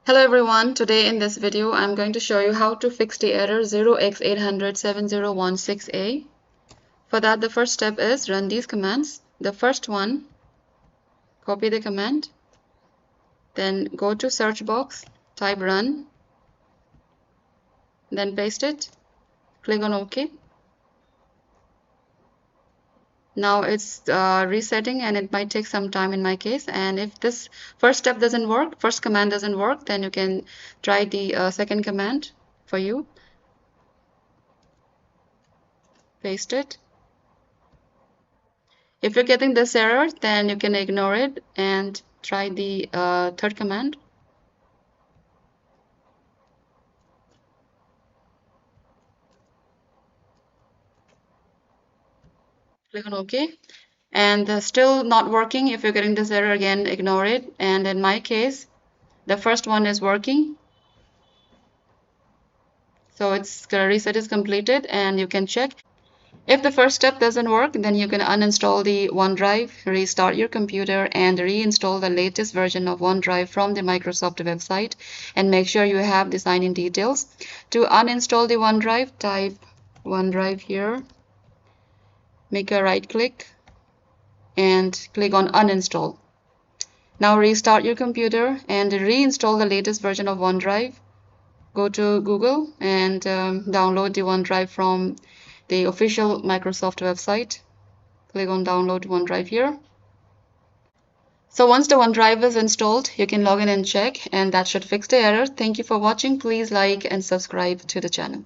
Hello everyone, today in this video I'm going to show you how to fix the error 0x8007016A. For that, the first step is run these commands. The first one, copy the command, then go to search box, type run, then paste it, click on OK. Now it's resetting and it might take some time in my case, and if this first command doesn't work, then you can try the second command for you. Paste it. If you're getting this error, then you can ignore it and try the third command. Click on OK. And still not working. If you're getting this error again, ignore it. And in my case, the first one is working. So its reset is completed, and you can check. If the first step doesn't work, then you can uninstall the OneDrive, restart your computer, and reinstall the latest version of OneDrive from the Microsoft website, and make sure you have the sign-in details. To uninstall the OneDrive, type OneDrive here, make a right click, and click on uninstall. Now restart your computer and reinstall the latest version of OneDrive. Go to Google and download the OneDrive from the official Microsoft website. Click on download OneDrive here. So once the OneDrive is installed, you can log in and check, and that should fix the error. Thank you for watching. Please like and subscribe to the channel.